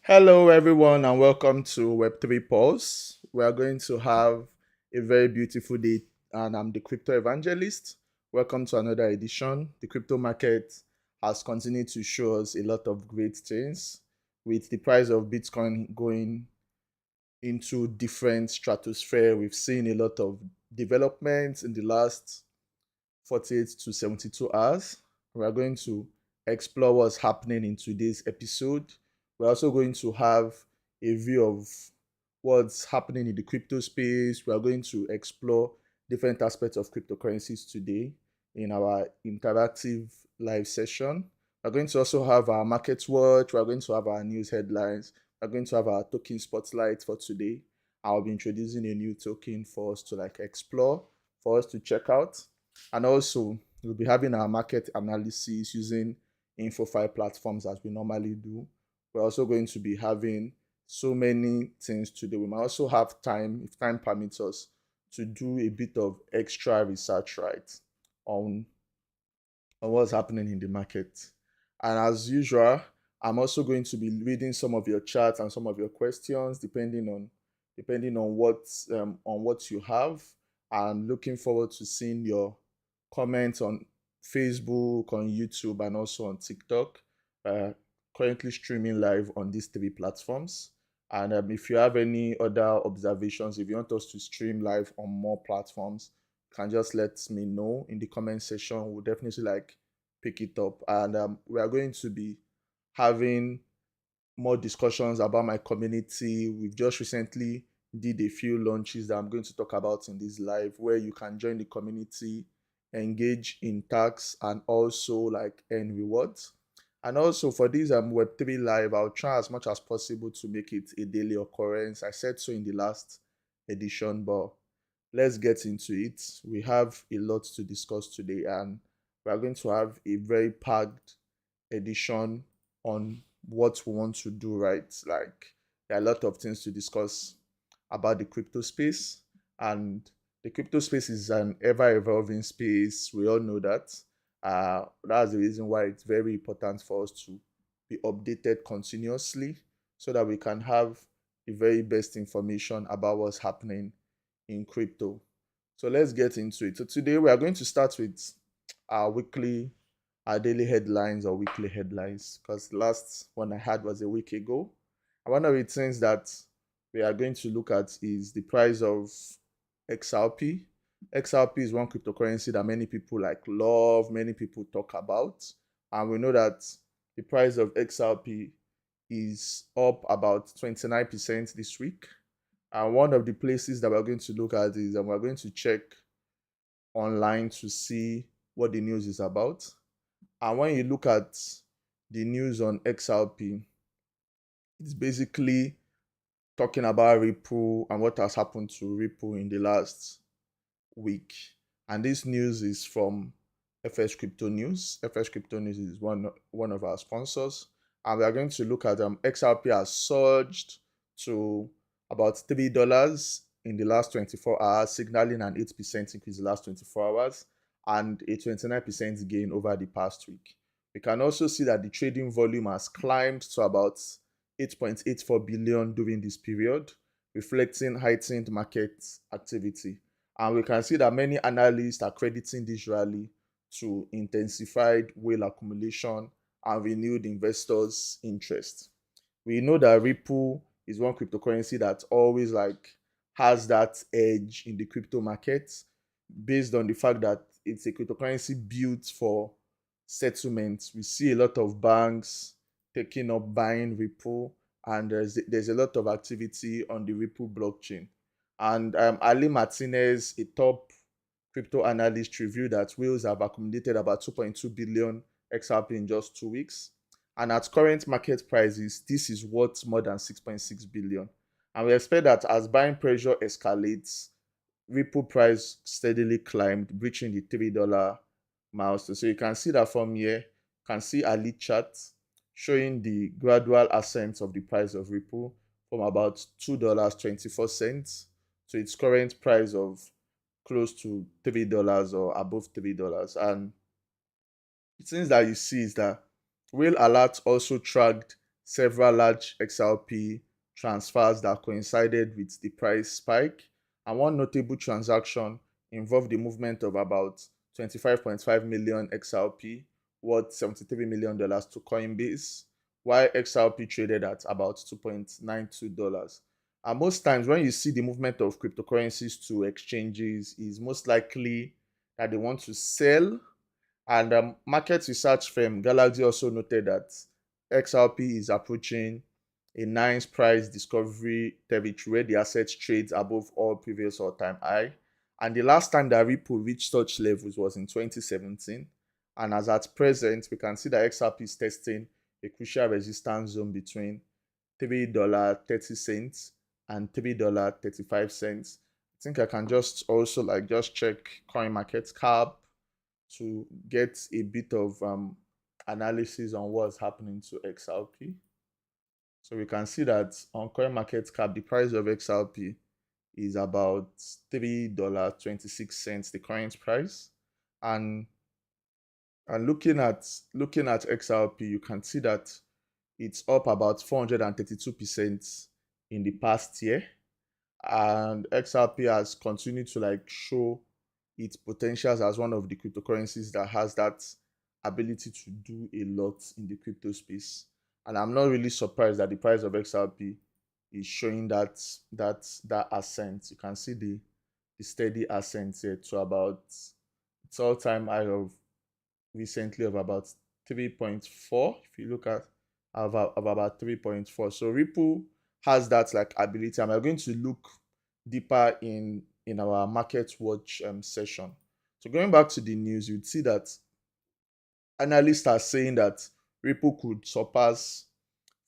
Hello, everyone, and welcome to Web3Pulse. We are going to have a very beautiful day, and I'm the crypto evangelist. Welcome to another edition. The crypto market has continued to show us a lot of great things, with the price of Bitcoin going into different stratosphere. We've seen a lot of developments in the last 48 to 72 hours. We are going to explore what's happening in today's episode. We're also going to have a view of what's happening in the crypto space. We are going to explore different aspects of cryptocurrencies today in our interactive live session. We're going to also have our market watch. We're going to have our news headlines. We're going to have our token spotlight for today. I'll be introducing a new token for us to explore, for us to check out. And also, we'll be having our market analysis using InfoFi platforms as we normally do. We're also going to be having so many things today. We might also have time, if time permits us, to do a bit of extra research, right, on, on what's happening in the market. And as usual, I'm also going to be reading some of your chats and some of your questions, depending on what you have. I'm looking forward to seeing your comments on Facebook, on YouTube, and also on TikTok. Uh, Currently streaming live on these three platforms. And if you have any other observations, if you want us to stream live on more platforms, you can just let me know in the comment section. We'll definitely pick it up. And we are going to be having more discussions about my community. We've just recently did a few launches that I'm going to talk about in this live, where you can join the community, engage in tasks, and also earn rewards. And also for this Web3 live, I'll try as much as possible to make it a daily occurrence. I said so in the last edition, but let's get into it. We have a lot to discuss today, and we are going to have a very packed edition on what we want to do, right? Like, there are a lot of things to discuss about the crypto space, and the crypto space is an ever evolving space. We all know that. That's the reason why it's very important for us to be updated continuously so that we can have the very best information about what's happening in crypto. So let's get into it. So today we are going to start with our daily headlines or weekly headlines, because the last one I had was a week ago. And one of the things that we are going to look at is the price of XRP. XRP is one cryptocurrency that many people love, many people talk about. And we know that the price of XRP is up about 29% this week. And one of the places that we're going to look at is, and we're going to check online to see what the news is about. And when you look at the news on XRP, it's basically talking about Ripple and what has happened to Ripple in the last week. And this news is from FS Crypto News. FS Crypto News is one of our sponsors. And we are going to look at XRP has surged to about $3 in the last 24 hours, signaling an 8% increase in the last 24 hours and a 29% gain over the past week. We can also see that the trading volume has climbed to about 8.84 billion during this period, reflecting heightened market activity. And we can see that many analysts are crediting this rally to intensified whale accumulation and renewed investors' interest. We know that Ripple is one cryptocurrency that always has that edge in the crypto market, based on the fact that it's a cryptocurrency built for settlements. We see a lot of banks taking up buying Ripple, and there's a lot of activity on the Ripple blockchain. And Ali Martinez, a top crypto analyst, reviewed that whales have accumulated about 2.2 billion XRP in just 2 weeks. And at current market prices, this is worth more than 6.6 billion. And we expect that as buying pressure escalates, Ripple price steadily climbed, breaching the $3 milestone. So you can see that from here. You can see a lead chart showing the gradual ascent of the price of Ripple from about $2.24 to its current price of close to $3 or above $3. And the things that you see is that Whale Alert also tracked several large XRP transfers that coincided with the price spike. And one notable transaction involved the movement of about 25.5 million XRP worth $73 million to Coinbase, while XRP traded at about $2.92. And most times when you see the movement of cryptocurrencies to exchanges, is most likely that they want to sell. And market research firm Galaxy also noted that XRP is approaching a nice price discovery territory where the asset trades above all previous all-time high. And the last time that Ripple reached such levels was in 2017. And as at present, we can see that XRP is testing a crucial resistance zone between $3.30 and $3.35. I think I can just also just check coin market cap to get a bit of analysis on what's happening to XRP. So we can see that on CoinMarketCap, the price of XRP is about $3.26, the current price. And looking at XRP, you can see that it's up about 432% in the past year. And XRP has continued to show its potentials as one of the cryptocurrencies that has that ability to do a lot in the crypto space. And I'm not really surprised that the price of XRP is showing that ascent. You can see the steady ascent here to about its all-time high of recently of about 3.4. If you look at of about 3.4. So Ripple has that ability, and we're going to look deeper in our market watch session. So going back to the news, you'd see that analysts are saying that Ripple could surpass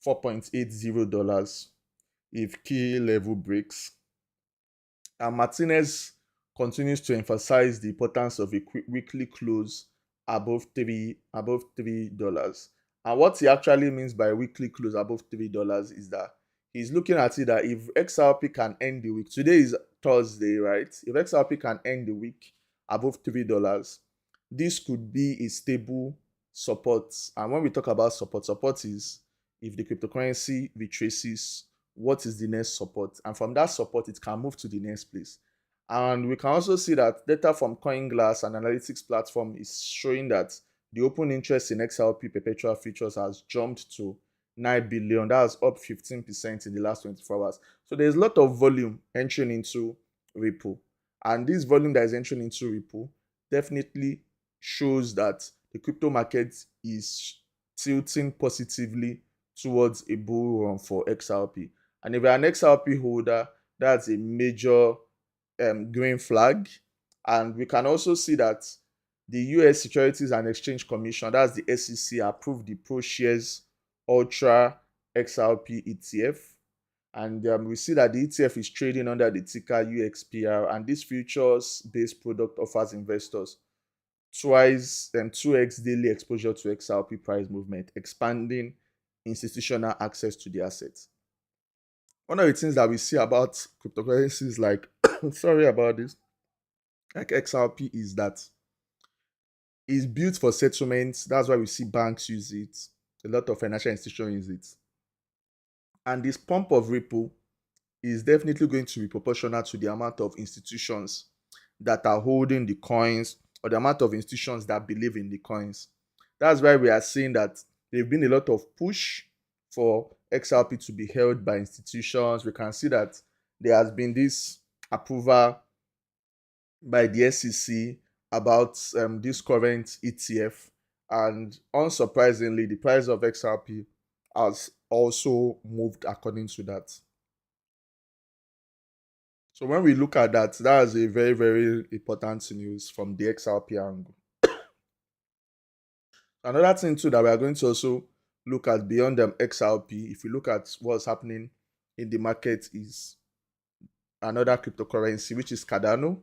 $4.80 if key level breaks. And Martinez continues to emphasize the importance of a weekly close above $3. And what he actually means by weekly close above $3 is that he's looking at it that if XRP can end the week, today is Thursday, right? If XRP can end the week above $3, this could be a stable support. And when we talk about support is if the cryptocurrency retraces what is the next support, and from that support it can move to the next place. And we can also see that data from CoinGlass, an analytics platform, is showing that the open interest in XRP perpetual futures has jumped to 9 billion. That's up 15% in the last 24 hours. So there's a lot of volume entering into Ripple. And this volume that is entering into Ripple definitely shows that the crypto market is tilting positively towards a bull run for XRP. And if you're an XRP holder, that's a major green flag. And we can also see that the US Securities and Exchange Commission, that's the SEC, approved the ProShares Ultra XRP ETF. And we see that the ETF is trading under the ticker UXPR, and this futures-based product offers investors 2x daily exposure to XRP price movement, expanding institutional access to the assets. One of the things that we see about cryptocurrencies sorry about this, like XRP, is that it's built for settlements. That's why we see banks use it. A lot of financial institutions use it. And this pump of Ripple is definitely going to be proportional to the amount of institutions that are holding the coins, or the amount of institutions that believe in the coins. That's why we are seeing that there's been a lot of push for XRP to be held by institutions. We can see that there has been this approval by the SEC about this current ETF, and unsurprisingly, the price of XRP has also moved according to that. So when we look at that, that is a very, very important news from the XRP angle. Another thing too that we are going to also look at beyond XRP, if you look at what's happening in the market, is another cryptocurrency, which is Cardano.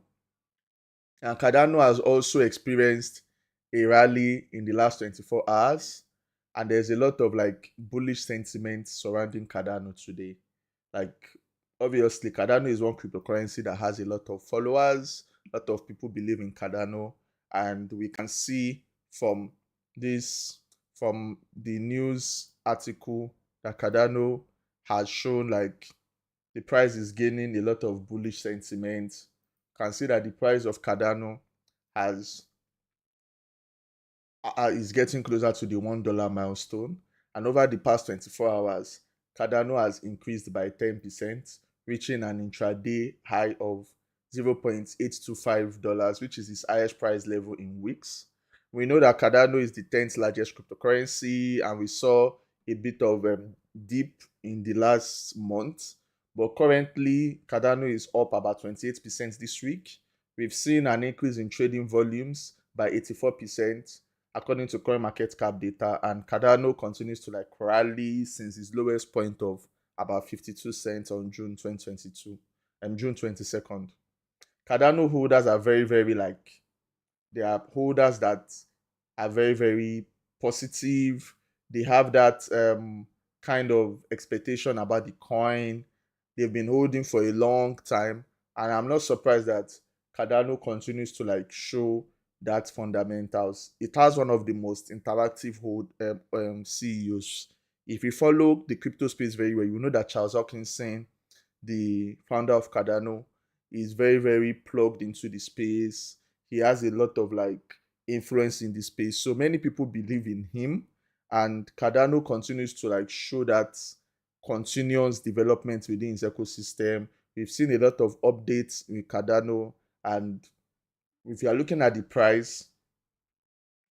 And Cardano has also experienced a rally in the last 24 hours. And there's a lot of bullish sentiment surrounding Cardano today. Obviously, Cardano is one cryptocurrency that has a lot of followers, a lot of people believe in Cardano, and we can see from the news article that Cardano has shown like the price is gaining a lot of bullish sentiment. You can see that the price of Cardano has is getting closer to the $1 milestone. And over the past 24 hours, Cardano has increased by 10%, reaching an intraday high of $0.825, which is its highest price level in weeks. We know that Cardano is the 10th largest cryptocurrency, and we saw a bit of dip in the last month. But currently, Cardano is up about 28% this week. We've seen an increase in trading volumes by 84%, according to current market cap data, and Cardano continues to like rally since its lowest point of about 52 cents on June 2022 and June 22nd. Cardano holders are very like, they are holders that are very positive. They have that kind of expectation about the coin. They've been holding for a long time, and I'm not surprised that Cardano continues to like show that fundamentals. It has one of the most interactive CEOs. If you follow the crypto space very well, you know that Charles Hoskinson, the founder of Cardano, is very plugged into the space. He has a lot of like influence in the space. So many people believe in him, and Cardano continues to like show that continuous development within its ecosystem. We've seen a lot of updates with Cardano, and if you are looking at the price,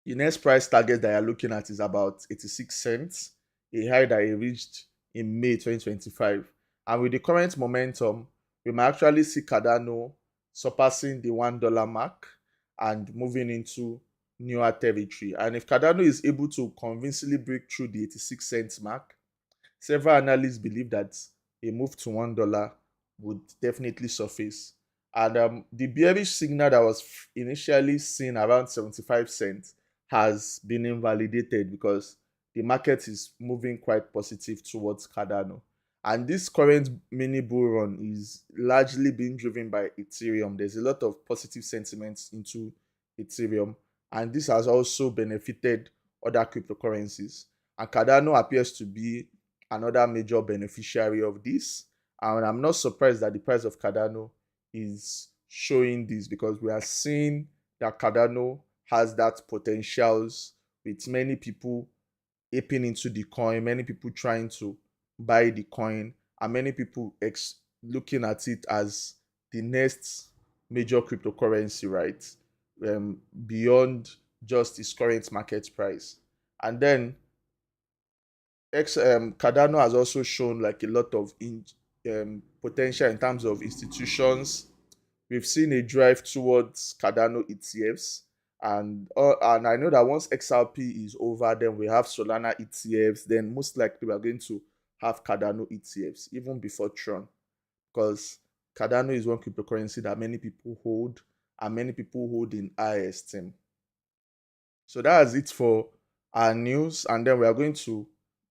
the next price target that you're looking at is about 86 cents, a high that it reached in May 2025. And with the current momentum, we might actually see Cardano surpassing the $1 mark and moving into newer territory. And if Cardano is able to convincingly break through the 86 cents mark, several analysts believe that a move to $1 would definitely surface. And the bearish signal that was initially seen around 75 cents has been invalidated because the market is moving quite positive towards Cardano. And this current mini bull run is largely being driven by Ethereum. There's a lot of positive sentiments into Ethereum, and this has also benefited other cryptocurrencies. And Cardano appears to be another major beneficiary of this. And I'm not surprised that the price of Cardano is showing this, because we are seeing that Cardano has that potentials, with many people aping into the coin, many people trying to buy the coin, and many people looking at it as the next major cryptocurrency, right? Beyond just its current market price. And then Cardano has also shown like a lot of potential in terms of institutions. We've seen a drive towards Cardano ETFs, and I know that once XRP is over, then we have Solana ETFs. Then most likely we are going to have Cardano ETFs even before Tron, because Cardano is one cryptocurrency that many people hold, and many people hold in high esteem. So that's it for our news, and then we are going to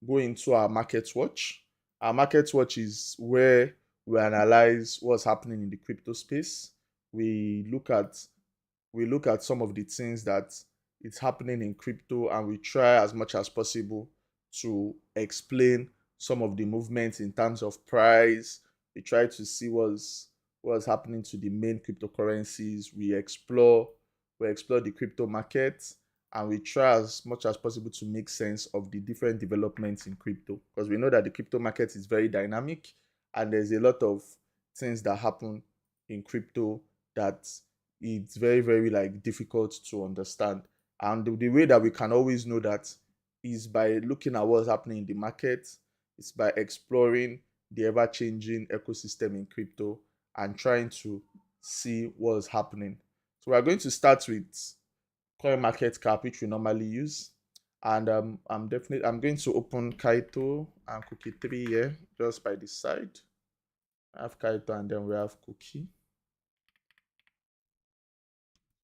go into our market watch. Our market watch is where we analyze what's happening in the crypto space. We look at some of the things that is happening in crypto, and we try as much as possible to explain some of the movements in terms of price. We try to see what's happening to the main cryptocurrencies. We explore the crypto market, and we try as much as possible to make sense of the different developments in crypto, because we know that the crypto market is very dynamic, and there's a lot of things that happen in crypto that it's very like difficult to understand. And the way that we can always know that is by looking at what's happening in the market. It's by exploring the ever-changing ecosystem in crypto and trying to see what's happening. So we're going to start with current market cap, which we normally use. And I'm going to open Kaito and Cookie 3 here, just by the side. I have Kaito, and then we have Cookie.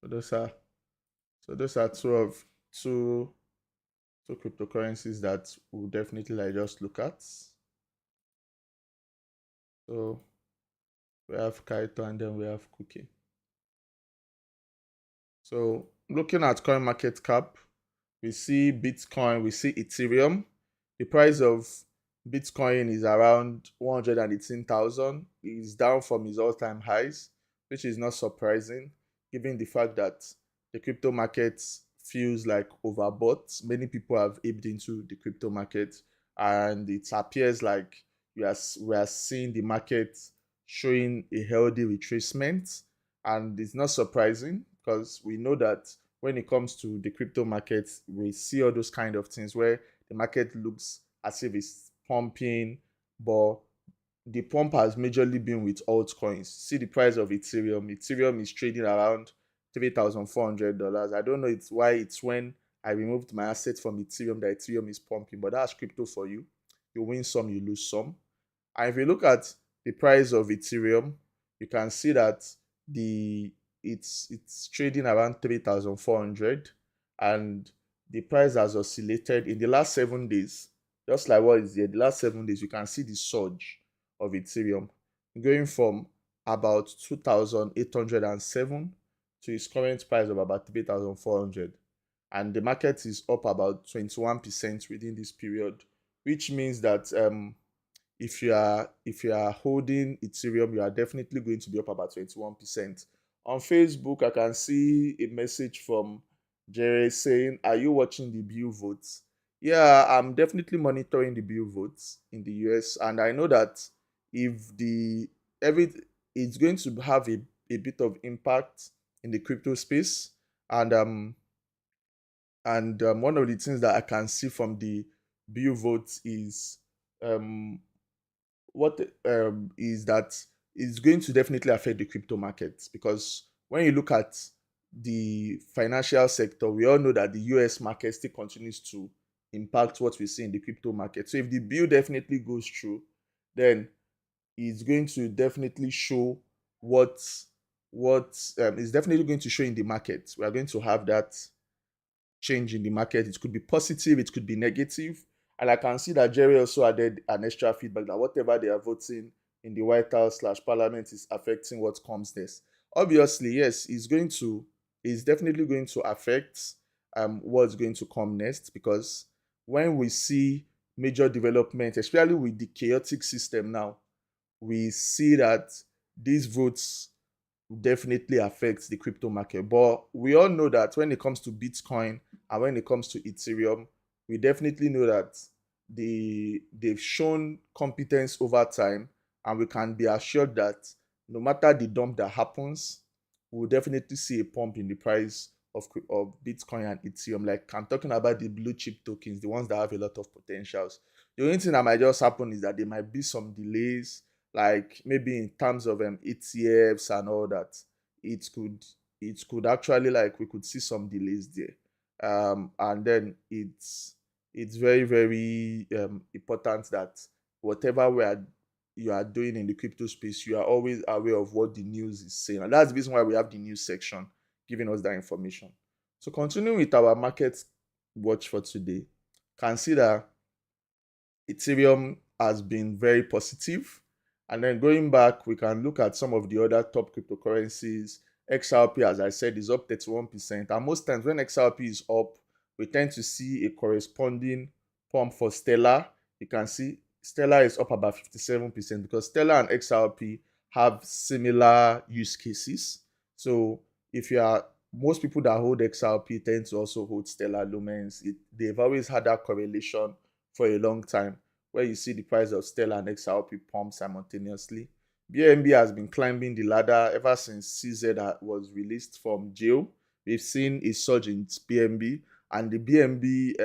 So those are two cryptocurrencies that we'll definitely like just look at. So we have Kaito, and then we have Cookie. So looking at current market cap, we see Bitcoin, we see Ethereum. The price of Bitcoin is around 118,000. It's down from its all-time highs, which is not surprising, given the fact that the crypto market feels like overbought. Many people have aped into the crypto market, and it appears like we are seeing the market showing a healthy retracement. And it's not surprising because we know that when it comes to the crypto market, we see all those kind of things where the market looks as if it's pumping, but the pump has majorly been with altcoins. See the price of Ethereum. Ethereum is trading around $3,400. I don't know it's why it's when I removed my assets from Ethereum that Ethereum is pumping, but that's crypto for you. You win some, you lose some. And if you look at the price of Ethereum, you can see that the it's trading around 3,400, and the price has oscillated in the last 7 days, just like what is here. The last 7 days, you can see the surge of Ethereum going from about 2,807 to its current price of about 3,400. And the market is up about 21% within this period, which means that if you are holding Ethereum, you are definitely going to be up about 21%. On Facebook, I can see a message from Jerry saying, "Are you watching the bill votes?" Yeah, I'm definitely monitoring the bill votes in the US, and I know that if the every it's going to have a bit of impact in the crypto space, and one of the things that I can see from the bill votes is um what is that is going to definitely affect the crypto markets, because when you look at the financial sector, we all know that the US market still continues to impact what we see in the crypto market. So if the bill definitely goes through, then it's going to definitely show what is definitely going to show in the market. We are going to have that change in the market. It could be positive, it could be negative. And I can see that Jerry also added an extra feedback that whatever they are voting in the White House slash Parliament is affecting what comes next. Obviously, yes, it's definitely going to affect what's going to come next, because when we see major development, especially with the chaotic system now, we see that these votes definitely affects the crypto market. But we all know that when it comes to Bitcoin and when it comes to Ethereum, we definitely know that they've shown competence over time, and we can be assured that no matter the dump that happens, we'll definitely see a pump in the price of Bitcoin and Ethereum. Like, I'm talking about the blue chip tokens, the ones that have a lot of potentials. The only thing that might just happen is that there might be some delays, like maybe in terms of ETFs and all that. It could it could actually, like, we could see some delays there. And then it's very, very important that whatever you are doing in the crypto space, you are always aware of what the news is saying. And that's the reason why we have the news section giving us that information. So continuing with our market watch for today, consider Ethereum has been very positive. And then going back, we can look at some of the other top cryptocurrencies. XRP, as I said, is up 31%. And most times when XRP is up, we tend to see a corresponding pump for Stellar. You can see Stellar is up about 57%, because Stellar and XRP have similar use cases. So if you are most people that hold XRP tend to also hold Stellar Lumens. They've always had that correlation for a long time, where you see the price of Stellar and XRP pump simultaneously. BNB has been climbing the ladder ever since CZ was released from jail. We've seen a surge in BNB, and the BNB,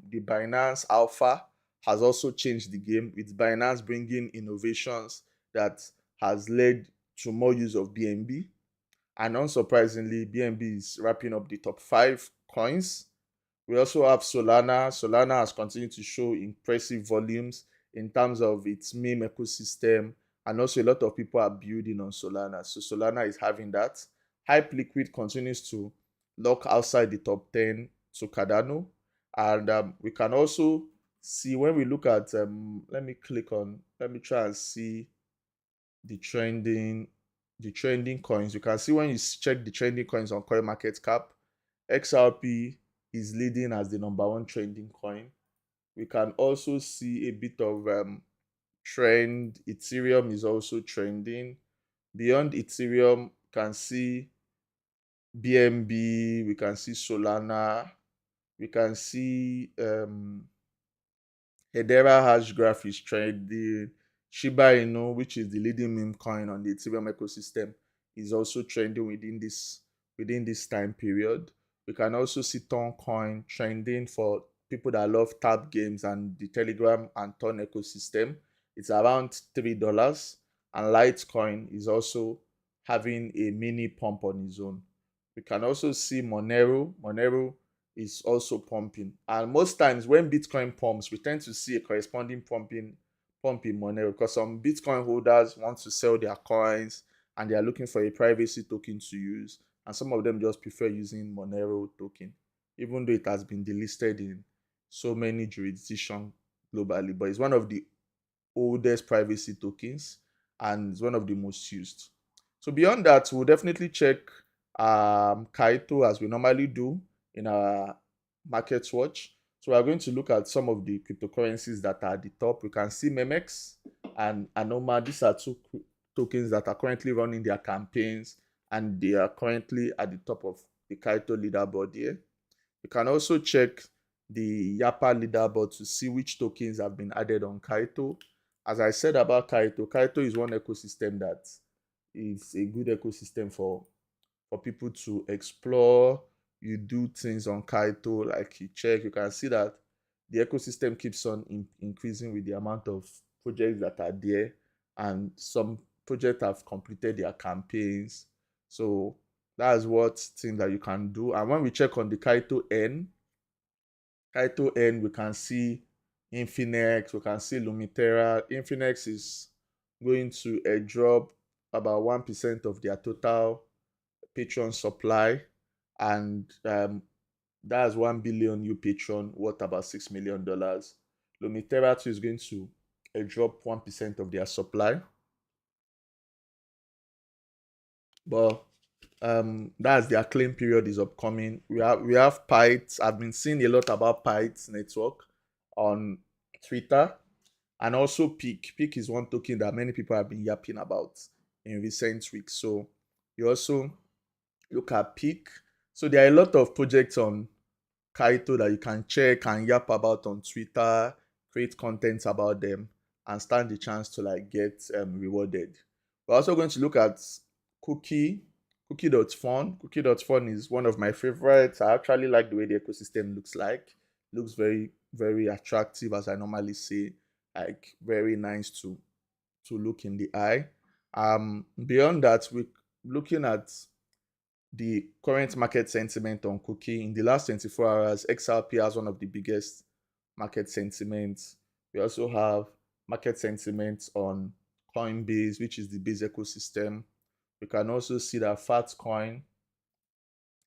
the Binance Alpha, has also changed the game, with Binance bringing innovations that has led to more use of BNB. And unsurprisingly, BNB is wrapping up the top 5 coins. We also have Solana. Solana has continued to show impressive volumes in terms of its meme ecosystem, and also a lot of people are building on Solana. So Solana is having that. Hype Liquid continues to lock outside the top 10 to Cardano. And we can also see when we look at, let me try and see the trending coins. You can see when you check the trending coins on CoinMarketCap, XRP is leading as the number one trending coin, We can also see a bit of trend. Ethereum is also trending. Beyond Ethereum, we can see BNB, we can see Solana, we can see Hedera hash graph is trending. Shiba Inu, which is the leading meme coin on the Ethereum ecosystem, is also trending within this time period. We can also see Ton coin trending for people that love tab games and the Telegram and Ton ecosystem. It's around $3, and Litecoin is also having a mini pump on its own. We can also see Monero. Monero is also pumping. And most times when Bitcoin pumps, we tend to see a corresponding pump in Monero, because some Bitcoin holders want to sell their coins and they are looking for a privacy token to use. And some of them just prefer using Monero token, even though it has been delisted in so many jurisdictions globally. But it's one of the oldest privacy tokens and it's one of the most used. So beyond that, we'll definitely check Kaito as we normally do in our market watch. So we are going to look at some of the cryptocurrencies that are at the top. We can see Memex and Anoma. These are two tokens that are currently running their campaigns and they are currently at the top of the Kaito leaderboard here. You can also check the Yapa leaderboard to see which tokens have been added on Kaito. As I said about Kaito, Kaito is one ecosystem that is a good ecosystem for people to explore. You do things on Kaito, like you check, you can see that the ecosystem keeps on increasing with the amount of projects that are there, and some projects have completed their campaigns. So that's what thing that you can do. And when we check on the Kaito N, we can see Infinex, we can see Lumitera. Infinex is going to drop about 1% of their total Patreon supply, and that's 1 billion new Patreon worth about $6 million. Lumitera too is going to drop 1% of their supply, but that's their claim period is upcoming. We have Pyth. I've been seeing a lot about Pyth network on Twitter, and also Peak. Peak is one token that many people have been yapping about in recent weeks. So you also look at Peak. So there are a lot of projects on Kaito that you can check and yap about on Twitter, create content about them, and stand the chance to get rewarded. We're also going to look at Cookie.fun. Cookie.fun is one of my favorites. I actually like the way the ecosystem looks like. Looks very, very attractive, as I normally say, like very nice to look in the eye. Beyond that, we're looking at the current market sentiment on Cookie. In the last 24 hours, XRP has one of the biggest market sentiments. We also have market sentiments on Coinbase, which is the base ecosystem. We can also see that Fatcoin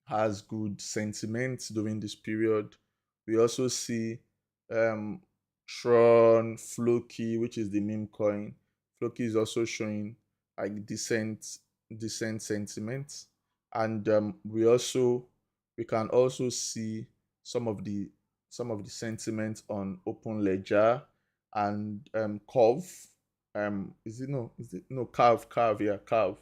has good sentiment during this period. We also see Tron, Floki, which is the meme coin. Floki is also showing like decent sentiment, and we can also see some of the sentiment on Open Ledger and Curve. Curve.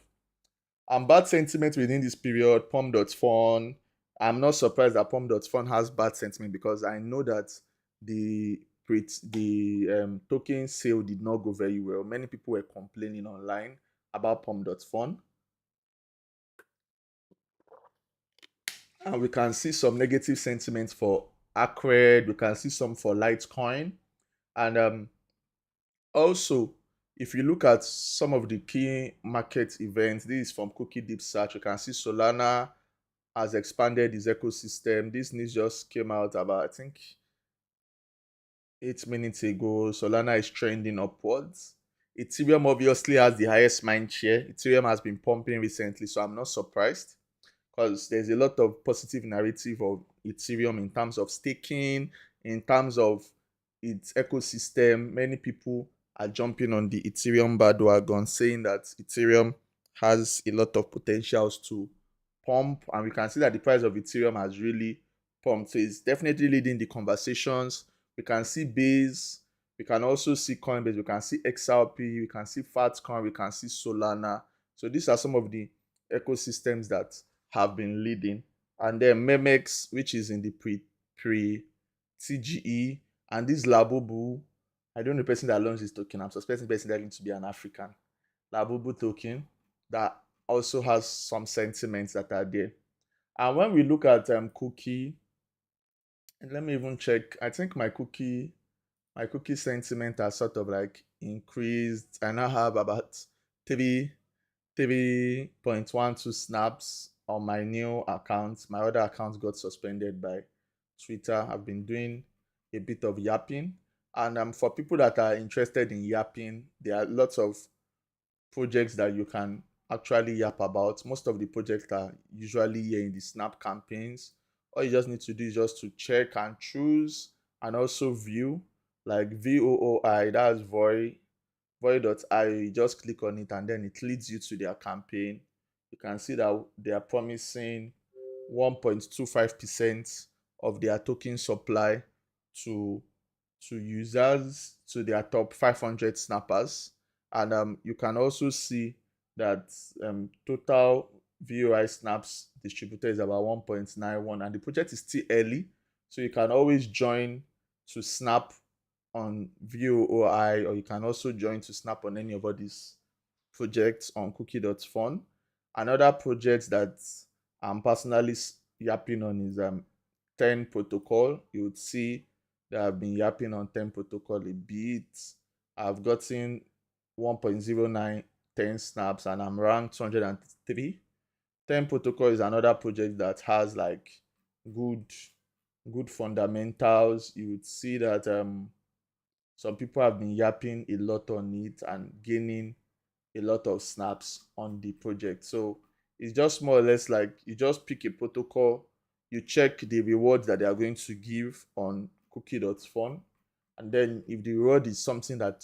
And bad sentiment within this period, Pom.fun. I'm not surprised that Pom.fun has bad sentiment, because I know that the token sale did not go very well. Many people were complaining online about Pom.fun. And we can see some negative sentiments for Acred. We can see some for Litecoin. And also, if you look at some of the key market events, this is from Cookie Deep Search. You can see Solana has expanded its ecosystem. This news just came out about, I think, 8 minutes ago. Solana is trending upwards. Ethereum obviously has the highest mind share. Ethereum has been pumping recently, so I'm not surprised, because there's a lot of positive narrative of Ethereum in terms of staking, in terms of its ecosystem. Many people are jumping on the Ethereum bandwagon, saying that Ethereum has a lot of potentials to pump, and we can see that the price of Ethereum has really pumped. So it's definitely leading the conversations We can see Base, we can also see Coinbase, we can see XRP, we can see Fatcoin, we can see Solana. So these are some of the ecosystems that have been leading. And then Memex, which is in the pre TGE, and this Labubu. I don't know the person that launched this token. I'm suspecting the person that going to be an African. Labubu token that also has some sentiments that are there. And when we look at cookie, and let me even check. I think my cookie sentiment has sort of like increased. I now have about 3.12 snaps on my new account. My other account got suspended by Twitter. I've been doing a bit of yapping. And for people that are interested in yapping, there are lots of projects that you can actually yap about. Most of the projects are usually here in the Snap campaigns. All you just need to do is just to check and choose and also view, like VOOI, that's Voy.io. You just click on it and then it leads you to their campaign. You can see that they are promising 1.25% of their token supply to users, to their top 500 snappers. And you can also see that total VOI snaps distributed is about 1.91, and the project is still early, so you can always join to snap on VOI, or you can also join to snap on any of these projects on cookie.fun. Another project that I'm personally yapping on is 10 protocol. You would see that I've been yapping on 10 protocol a bit. I've gotten 1.09 10 snaps and I'm ranked 203. 10 protocol is another project that has like good fundamentals. You would see that some people have been yapping a lot on it and gaining a lot of snaps on the project. So it's just more or less like you just pick a protocol, you check the rewards that they are going to give on cookie.fun, and then if the reward is something that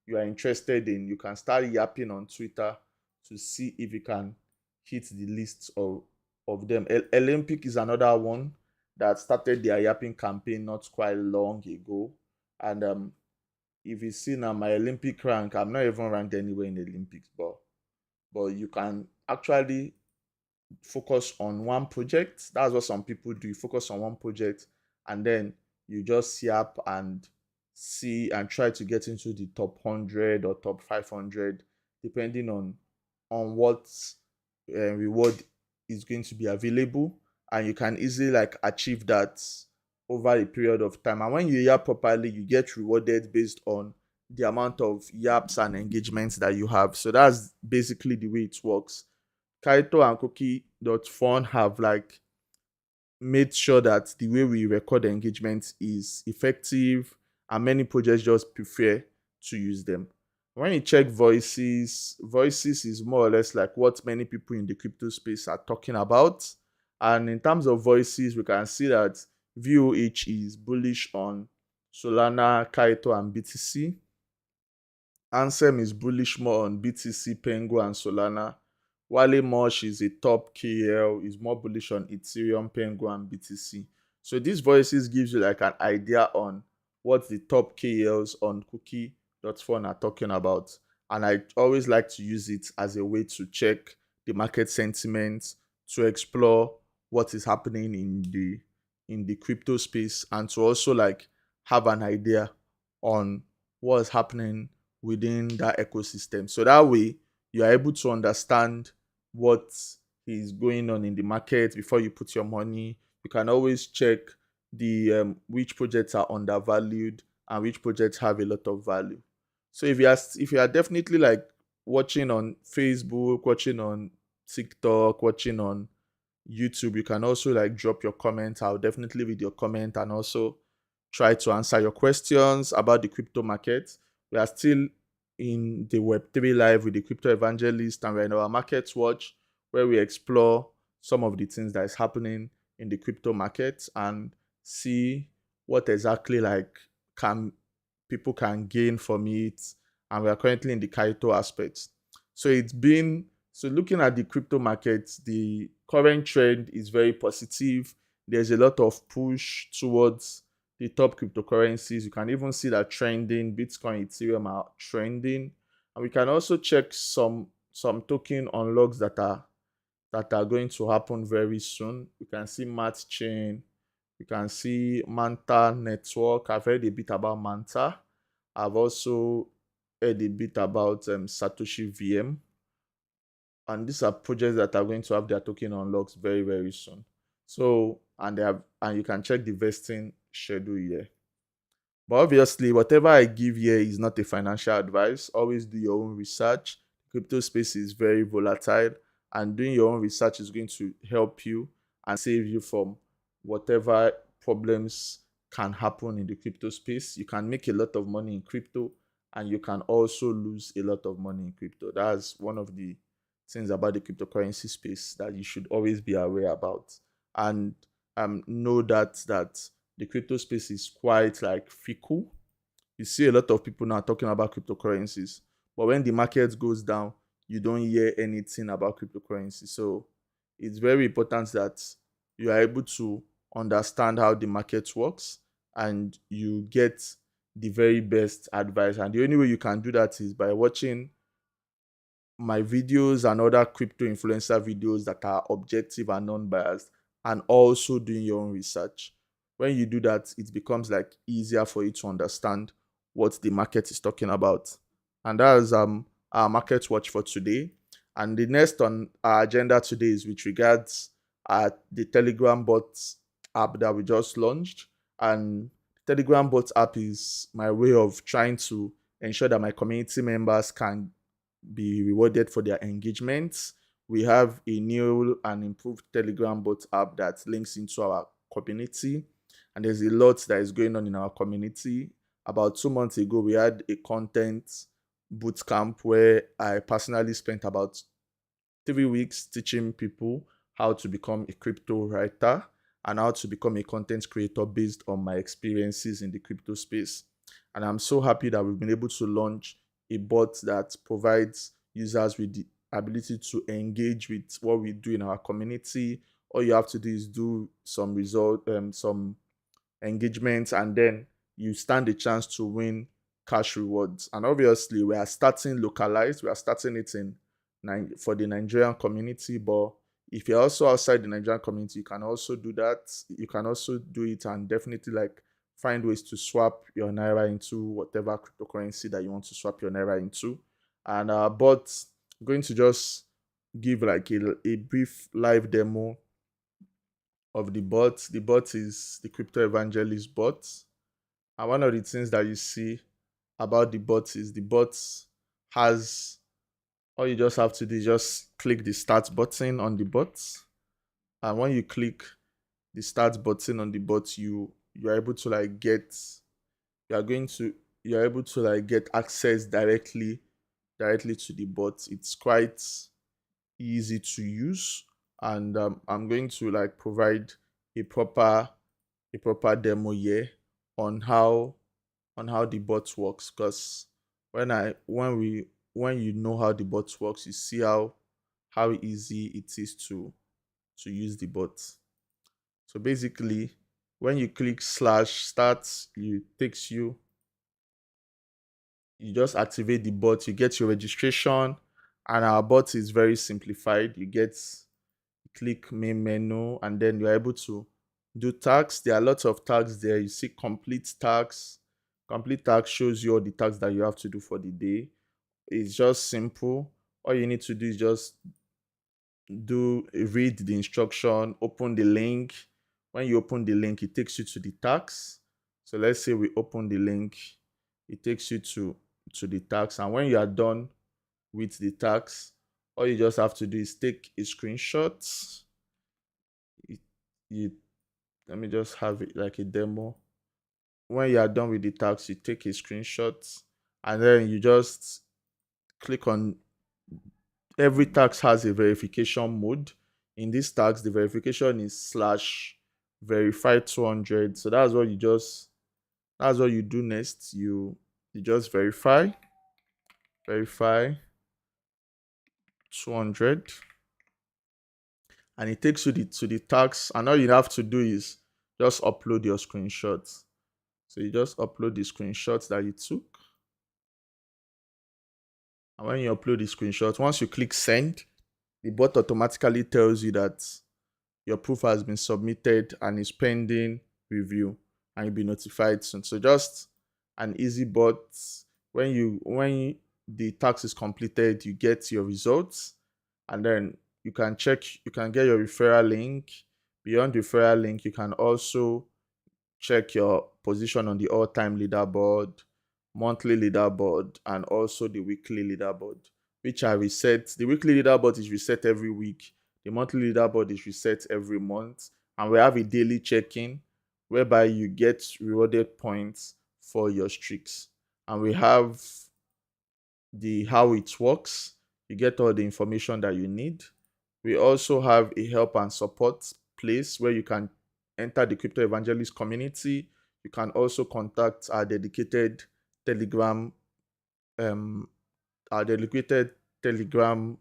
you are interested in, you can start yapping on Twitter to see if you can hit the list of them. Olympic is another one that started their yapping campaign not quite long ago. And if you see now my Olympic rank, I'm not even ranked anywhere in the Olympics, but you can actually focus on one project. That's what some people do. You focus on one project and then you just yap and see and try to get into the top 100 or top 500 depending on what reward is going to be available, and you can easily like achieve that over a period of time. And when you yap properly, you get rewarded based on the amount of yaps and engagements that you have. So that's basically the way it works. Kaito and Cookie.fun have like made sure that the way we record engagement is effective, and many projects just prefer to use them. When you check voices is more or less like what many people in the crypto space are talking about. And in terms of voices, we can see that VOH is bullish on Solana, Kaito, and BTC. Ansem is bullish more on BTC, Pengu, and Solana. Wale Mosh is a top KL, is more bullish on Ethereum, Pengu, and BTC. So these voices gives you like an idea on what the top KLs on Cookie.fun are talking about. And I always like to use it as a way to check the market sentiment, to explore what is happening in the crypto space, and to also like have an idea on what is happening within that ecosystem. So that way you are able to understand what is going on in the market before you put your money. You can always check the which projects are undervalued and which projects have a lot of value. So if you are definitely like watching on Facebook, watching on TikTok, watching on YouTube, you can also like drop your comments. I'll definitely read your comment and also try to answer your questions about the crypto market. We are still in the Web3 Live with the Crypto Evangelist, and we're in our Market Watch, where we explore some of the things that is happening in the crypto market and see what exactly like people can gain from it. And we are currently in the Kaito aspect. So looking at the crypto market, the current trend is very positive. There's a lot of push towards the top cryptocurrencies. You can even see that trending. Bitcoin, Ethereum are trending, and we can also check some token unlocks that are going to happen very soon. You can see Math Chain. You can see Manta Network. I've heard a bit about Manta. I've also heard a bit about Satoshi VM. And these are projects that are going to have their token unlocks very, very soon. So, and you can check the vesting schedule here. But obviously, whatever I give here is not a financial advice. Always do your own research. Crypto space is very volatile, and doing your own research is going to help you and save you from whatever problems can happen in the crypto space. You can make a lot of money in crypto, and you can also lose a lot of money in crypto. That's one of the things about the cryptocurrency space that you should always be aware about. And know that the crypto space is quite like fickle. You see a lot of people now talking about cryptocurrencies, but when the market goes down, you don't hear anything about cryptocurrency. So it's very important that you are able to understand how the market works and you get the very best advice. And the only way you can do that is by watching my videos and other crypto influencer videos that are objective and non-biased, and also doing your own research. When you do that, it becomes like easier for you to understand what the market is talking about. And that's our market watch for today. And the next on our agenda today is with regards the Telegram bot app that we just launched. And Telegram bot app is my way of trying to ensure that my community members can be rewarded for their engagements. We have a new and improved Telegram bot app that links into our community, and there's a lot that is going on in our community. About 2 months ago, we had a content bootcamp where I personally spent about 3 weeks teaching people how to become a crypto writer and how to become a content creator based on my experiences in the crypto space. And I'm so happy that we've been able to launch a bot that provides users with the ability to engage with what we do in our community. All you have to do is do some engagements, and then you stand a chance to win cash rewards. And obviously, we are starting localized. We are starting it for the Nigerian community, but if you're also outside the Nigerian community, you can also do that. You can also do it and definitely like find ways to swap your naira into whatever cryptocurrency that you want to swap your naira into. And but I'm going to just give like a brief live demo of the bot. The bot is the Crypto Evangelist bot. And one of the things that you see about the bot is the bot has, all you just have to do is just click the start button on the bot. And when you click the start button on the bot, you're able to like get you're able to like get access directly to the bot. It's quite easy to use, and I'm going to like provide a proper demo here on how the bot works, because when you know how the bot works, you see how easy it is to use the bot. So basically, when you click /start, you just activate the bot, you get your registration, and our bot is very simplified. Click main menu, and then you're able to do tags. There are lots of tags there. You see complete tags. Complete tags shows you all the tags that you have to do for the day. It's just simple. All you need to do is just read the instruction, open the link. When you open the link, it takes you to the tags. So let's say we open the link, it takes you to the tags. And when you are done with the tags, all you just have to do is take a screenshot. Let me just have it like a demo. When you are done with the tags, you take a screenshot, and then you just click on, every tax has a verification mode. In this tax, the verification is /verify 200. So that's what you do next. You just verify 200, and it takes you to the tax, and all you have to do is just upload your screenshots. So you just upload the screenshots that you took. And when you upload the screenshot, once you click send, the bot automatically tells you that your proof has been submitted and is pending review, and you'll be notified soon. So just an easy bot. When the task is completed, you get your results, and then you can get your referral link. Beyond the referral link, you can also check your position on the all-time leaderboard, monthly leaderboard, and also the weekly leaderboard, which are reset. The weekly leaderboard is reset every week. The monthly leaderboard is reset every month. And we have a daily check-in whereby you get rewarded points for your streaks. And we have the how it works. You get all the information that you need. We also have a help and support place where you can enter the Crypto Evangelist community. You can also contact Telegram, um, our dedicated Telegram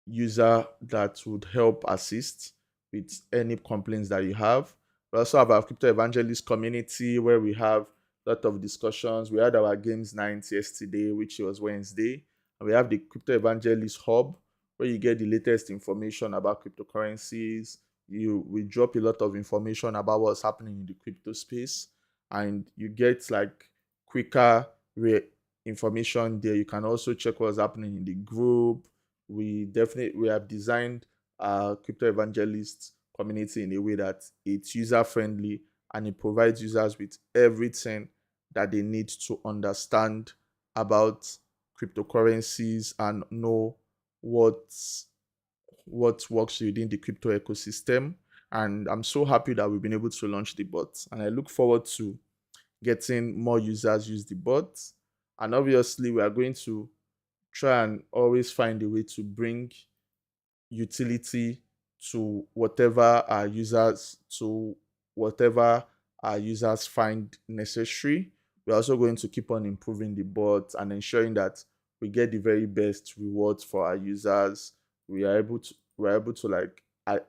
user that would help assist with any complaints that you have. We also have our Crypto Evangelist community where we have a lot of discussions. We had our games night yesterday, which was Wednesday. And we have the Crypto Evangelist hub where you get the latest information about cryptocurrencies. We drop a lot of information about what's happening in the crypto space, and you get like quicker information there. You can also check what's happening in the group. We have designed our Crypto Evangelist community in a way that it's user friendly and it provides users with everything that they need to understand about cryptocurrencies and know what works within the crypto ecosystem. And I'm so happy that we've been able to launch the bot, and I look forward to getting more users use the bot. And obviously we are going to try and always find a way to bring utility to whatever our users find necessary. We're also going to keep on improving the bot and ensuring that we get the very best rewards for our users. We're able to like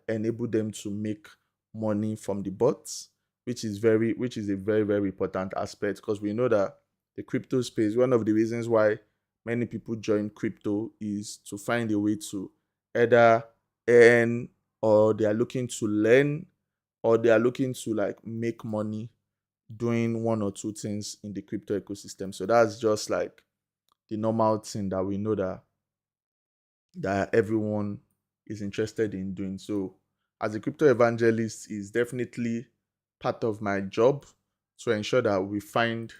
enable them to make money from the bots, which is a very, very important aspect, because we know that the crypto space, one of the reasons why many people join crypto is to find a way to either earn, or they are looking to learn, or they are looking to like make money doing one or two things in the crypto ecosystem. So that's just like the normal thing that we know that everyone is interested in doing. So as a crypto evangelist, is definitely part of my job to ensure that we find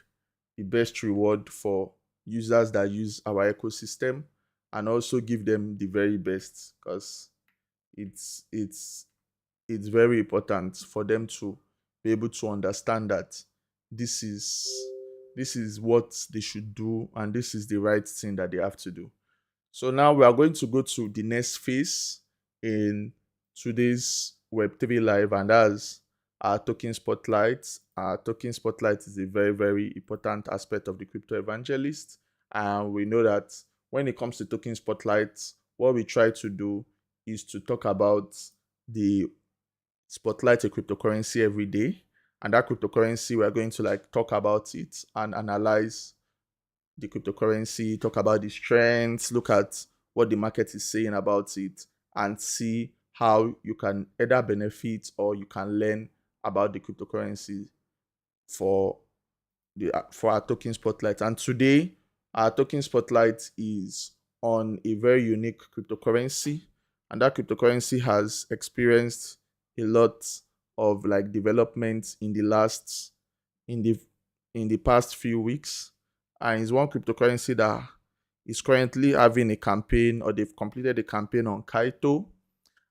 the best reward for users that use our ecosystem, and also give them the very best, because it's very important for them to be able to understand that this is what they should do, and this is the right thing that they have to do. So now we are going to go to the next phase in today's Web3 Live, and that's our token spotlight. Our token spotlight is a very, very important aspect of the crypto evangelist. And we know that when it comes to token spotlight, what we try to do is to talk about the spotlight a cryptocurrency every day. And that cryptocurrency, we're going to like talk about it and analyze the cryptocurrency, talk about the strengths, look at what the market is saying about it, and see how you can either benefit or you can learn about the cryptocurrency for our token spotlight. And today, our token spotlight is on a very unique cryptocurrency, and that cryptocurrency has experienced a lot of like development in the past few weeks. And it's one cryptocurrency that is currently having a campaign, or they've completed a campaign on Kaito.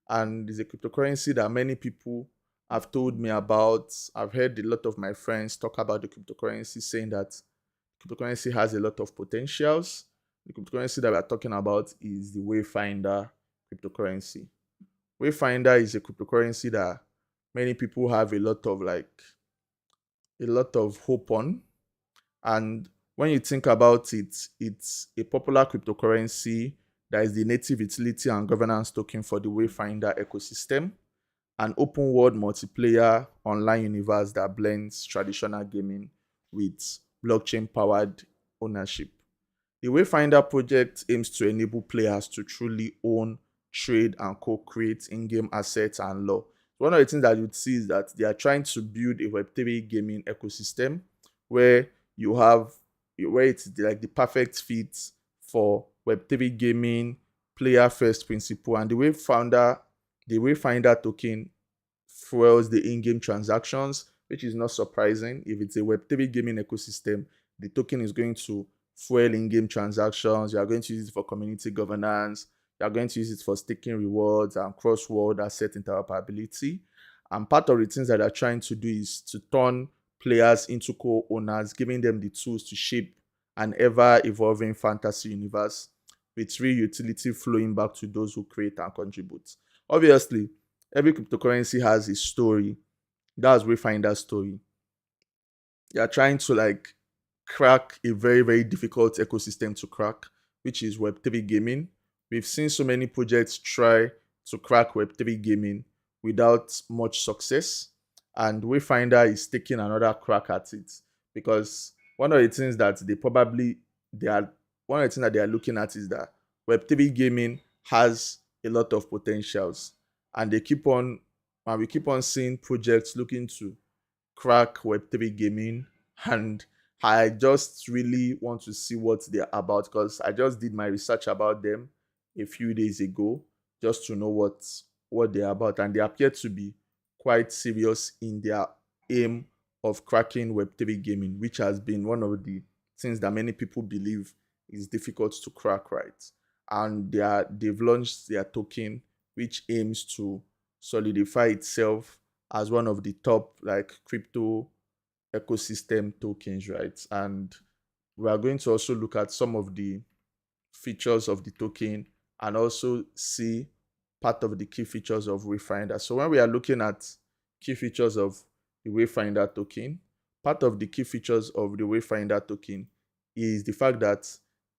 And it's a cryptocurrency that many people have told me about. I've heard a lot of my friends talk about the cryptocurrency, saying that cryptocurrency has a lot of potentials. The cryptocurrency that we're talking about is the Wayfinder cryptocurrency. Wayfinder is a cryptocurrency that many people have a lot of hope on. And when you think about it, it's a popular cryptocurrency that is the native utility and governance token for the Wayfinder ecosystem. an open world multiplayer online universe that blends traditional gaming with blockchain powered ownership. The Wayfinder project aims to enable players to truly own, trade, and co-create in-game assets and lore. One of the things that you'd see is that they are trying to build a Web3 gaming ecosystem where you have where it's like the perfect fit for Web3 gaming, player first principle, and the Wayfinder token fuels the in-game transactions, which is not surprising. If it's a Web3 gaming ecosystem, the token is going to fuel in-game transactions. You are going to use it for community governance. You are going to use it for staking rewards and cross-world asset interoperability. And part of the things that they're trying to do is to turn players into co-owners, giving them the tools to shape an ever-evolving fantasy universe with real utility flowing back to those who create and contribute. Obviously, every cryptocurrency has a story. That's Wayfinder's story. They are trying to like crack a very, very difficult ecosystem to crack, which is Web3 gaming. We've seen so many projects try to crack Web3 gaming without much success. And Wayfinder is taking another crack at it because one of the things that they are one of the things that they are looking at is that Web3 gaming has a lot of potentials, and we keep on seeing projects looking to crack Web3 gaming, and I just really want to see what they're about because I just did my research about them a few days ago just to know what they're about, and they appear to be quite serious in their aim of cracking Web3 gaming, which has been one of the things that many people believe is difficult to crack, right? And they've launched their token, which aims to solidify itself as one of the top like crypto ecosystem tokens, right? And we are going to also look at some of the features of the token and also see part of the key features of Wayfinder. So when we are looking at key features of the Wayfinder token, part of the key features of the Wayfinder token is the fact that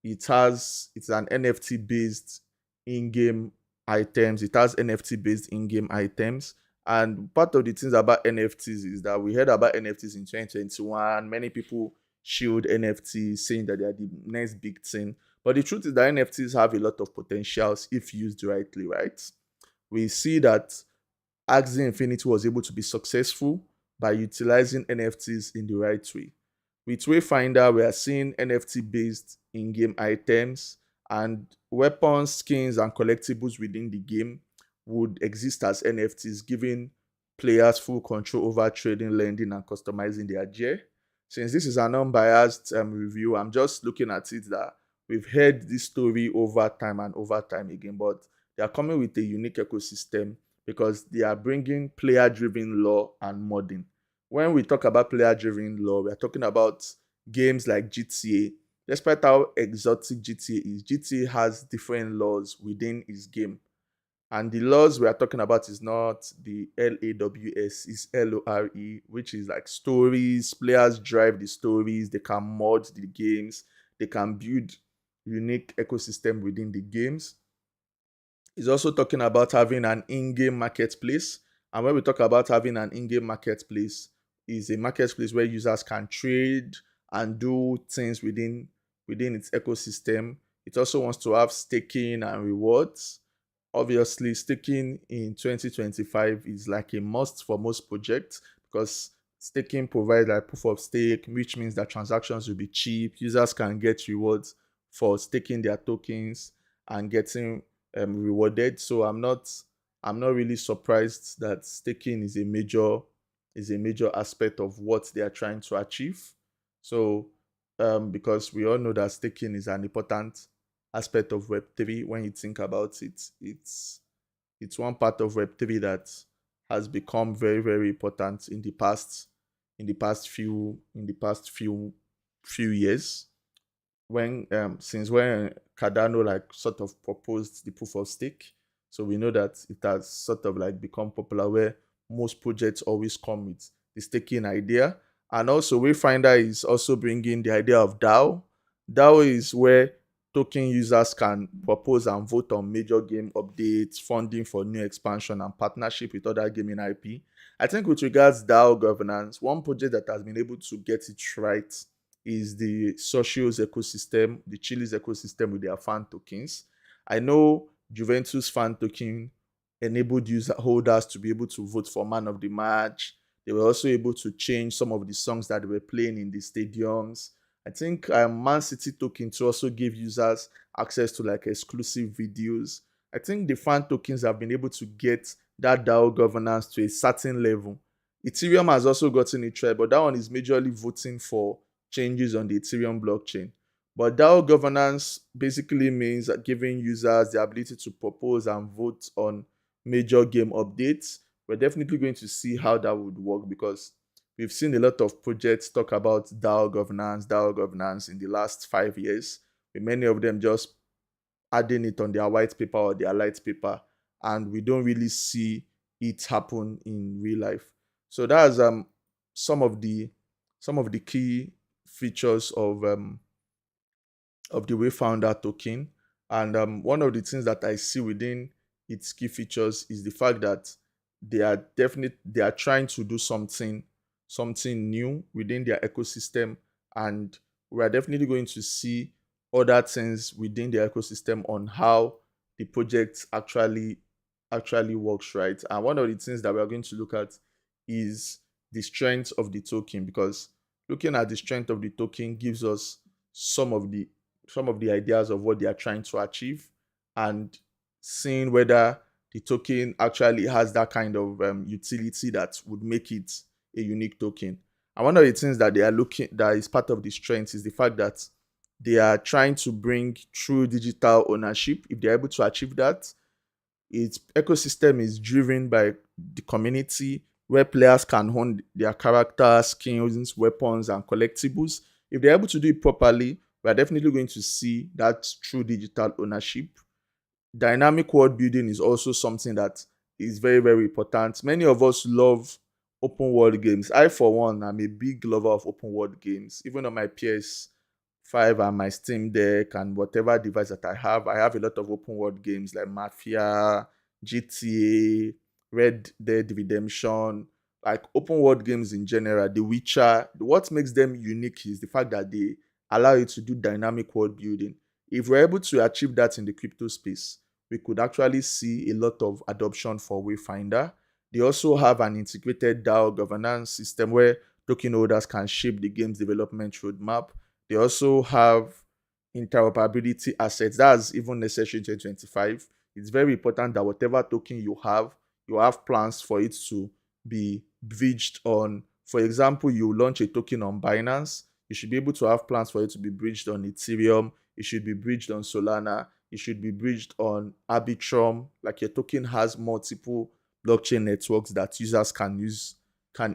it's an NFT based in-game items. It has NFT based in-game items. And part of the things about NFTs is that we heard about NFTs in 2021. Many people shield NFTs, saying that they are the next big thing. But the truth is that NFTs have a lot of potentials if used rightly, right? We see that Axie Infinity was able to be successful by utilizing NFTs in the right way. With Wayfinder, we are seeing NFT-based in-game items, and weapons, skins, and collectibles within the game would exist as NFTs, giving players full control over trading, lending, and customizing their gear. Since this is an unbiased review, I'm just looking at it that we've heard this story over time and over time again, but they are coming with a unique ecosystem because they are bringing player-driven lore and modding. When we talk about player-driven lore, we are talking about games like GTA. Despite how exotic GTA is, GTA has different laws within its game. And the laws we are talking about is not the LAWS, it's LORE, which is like stories. Players drive the stories, they can mod the games, they can build unique ecosystem within the games. It's also talking about having an in-game marketplace. And when we talk about having an in-game marketplace, is a marketplace where users can trade and do things within its ecosystem. It also wants to have staking and rewards. Obviously, staking in 2025 is like a must for most projects because staking provides like proof of stake, which means that transactions will be cheap. Users can get rewards for staking their tokens and getting rewarded. So I'm not really surprised that staking is a major aspect of what they are trying to achieve. So because we all know that staking is an important aspect of Web3. When you think about it, it's one part of Web3 that has become very, very important in the past few years. When since when Cardano like sort of proposed the proof of stake, so we know that it has sort of like become popular where most projects always come with the staking idea. And also Wayfinder is also bringing the idea of DAO. DAO is where token users can propose and vote on major game updates, funding for new expansion, and partnership with other gaming IP. I think with regards DAO governance, one project that has been able to get it right is the Socios ecosystem, the Chili's ecosystem with their fan tokens. I know Juventus fan token enabled user holders to be able to vote for man of the match. They were also able to change some of the songs that they were playing in the stadiums. I think Man City token to also give users access to like exclusive videos. I think the fan tokens have been able to get that DAO governance to a certain level. Ethereum has also gotten it right, but that one is majorly voting for changes on the Ethereum blockchain. But DAO governance basically means that giving users the ability to propose and vote on major game updates. We're definitely going to see how that would work because we've seen a lot of projects talk about DAO governance in the last 5 years, with many of them just adding it on their white paper or their light paper, and we don't really see it happen in real life. So that's some of the some of the key features of the Wayfinder token. And one of the things that I see within its key features is the fact that they are trying to do something new within their ecosystem, and we are definitely going to see other things within the ecosystem on how the project actually works, right? And one of the things that we are going to look at is the strength of the token, because looking at the strength of the token gives us some of the some of the ideas of what they are trying to achieve, and seeing whether the token actually has that kind of utility that would make it a unique token. And one of the things that they are looking that is part of the strength is the fact that they are trying to bring true digital ownership. If they're able to achieve that, its ecosystem is driven by the community where players can own their characters, skins, weapons, and collectibles. If they're able to do it properly, we're definitely going to see that true digital ownership. Dynamic world building is also something that is very, very important. Many of us love open world games. I, for one, am a big lover of open world games. Even on my PS5 and my Steam Deck and whatever device that I have a lot of open world games like Mafia, GTA, Red Dead Redemption, like open world games in general. The Witcher. What makes them unique is the fact that they allow you to do dynamic world building. If we're able to achieve that in the crypto space, we could actually see a lot of adoption for Wayfinder. They also have an integrated DAO governance system where token holders can shape the game's development roadmap. They also have interoperability assets. That's even necessary in 2025. It's very important that whatever token you have plans for it to be bridged on. For example, you launch a token on Binance, you should be able to have plans for it to be bridged on Ethereum, it should be bridged on Solana, it should be bridged on Arbitrum. Like your token has multiple blockchain networks that users can use, can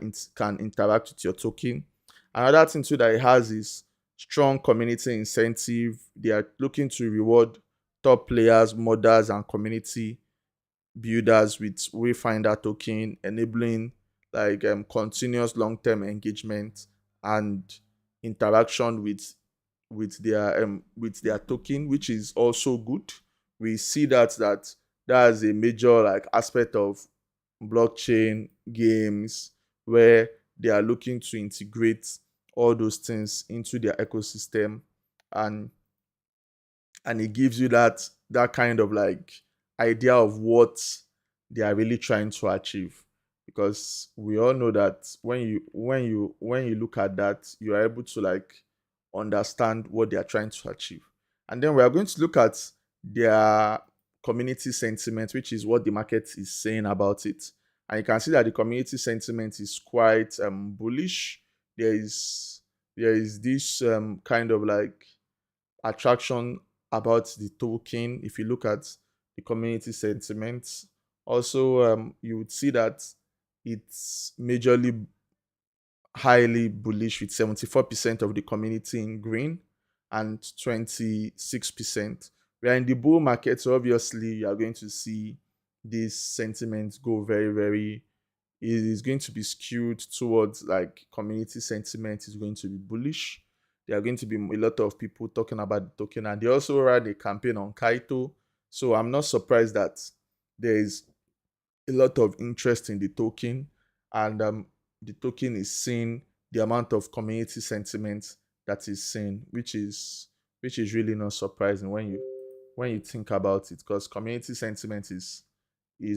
interact with your token. Another thing too that it has is strong community incentive. They are looking to reward top players, modders, and community builders with Wayfinder token, enabling like continuous long-term engagement and interaction with their token, which is also good. We see that is a major like aspect of blockchain games where they are looking to integrate all those things into their ecosystem, and it gives you that kind of like idea of what they are really trying to achieve, because we all know that when you look at that, you are able to like understand what they are trying to achieve. And then we are going to look at their community sentiment, which is what the market is saying about it. And you can see that the community sentiment is quite bullish. There is this kind of like attraction about the token. If you look at the community sentiments, also you would see that it's majorly highly bullish, with 74% of the community in green and 26%. We are in the bull market, so obviously you are going to see this sentiment go very, very, it is going to be skewed towards like community sentiment is going to be bullish. There are going to be a lot of people talking about the token, and they also ran a campaign on Kaito. So I'm not surprised that there is a lot of interest in the token, and the token is seeing the amount of community sentiment that is seen, which is really not surprising when you think about it, because community sentiment is